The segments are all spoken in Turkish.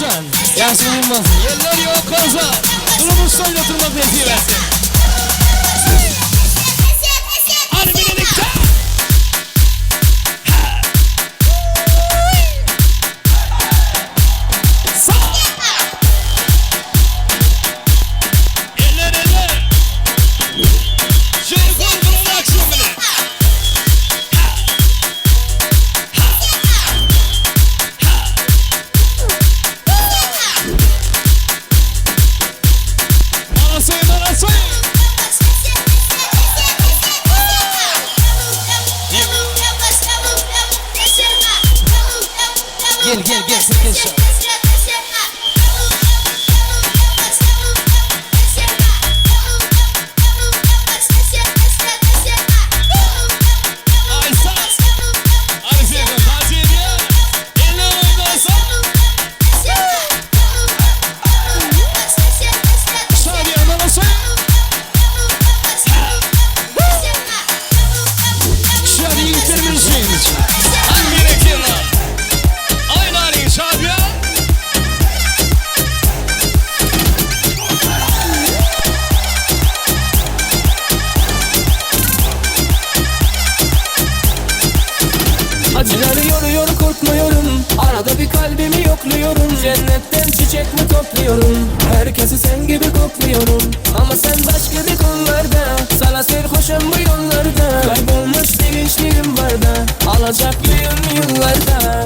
Gülşen, Yasemin Yılmaz, yerler yok kozlar. Durumuz oynatılmak nesiye versin. Hadi birlikte. Gel sakın şu. Acıları yoruyor korkmuyorum, arada bir kalbimi yokluyorum. Cennetten çiçek mi topluyorum, herkesi sen gibi kokluyorum. Ama sen başka bir kollarda, sana serhoşum bu yollarda. Kaybolmuş bir gençliğim var da, alacaklıyım yıllarda.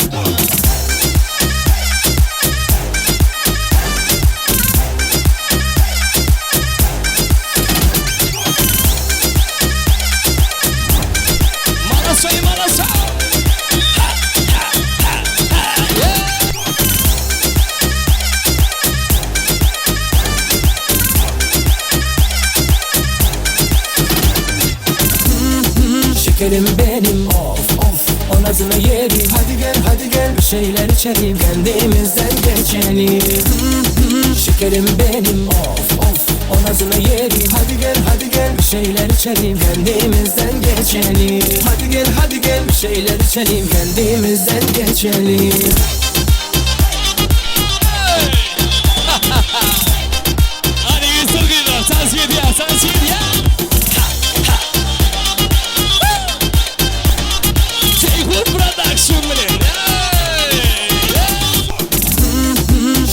Şekerim benim of of, o nazını yerim. Hadi gel bir şeyler içelim, kendimizden geçelim. Şekerim benim of of, o nazını yerim. Hadi gel bir şeyler içelim, kendimizden geçelim. Hadi gel bir şeyler içelim, kendimizden geçelim. Hadi Yusuf Gülüyor, tavsiye ediyor.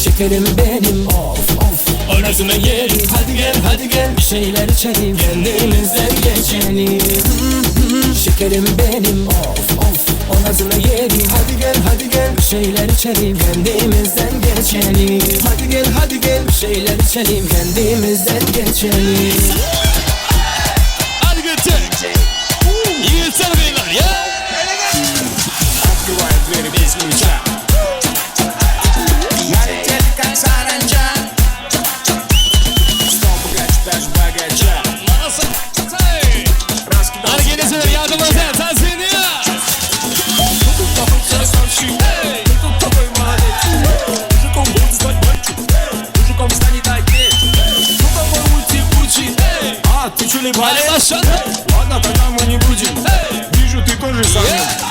Şekerim benim of of, o nazını yerim. Hadi gel bir şeyler içelim, kendimizden geçelim. Şekerim benim of of, o nazını yerim. Hadi gel bir şeyler içelim, kendimizden geçelim. Hadi gel bir şeyler içelim, kendimizden geçelim. Hadi götür. Yılsın beyler ya. Hakkı var böyle bir ismi uçak. Ладно, тогда мы не будем. Вижу, ты тоже сам.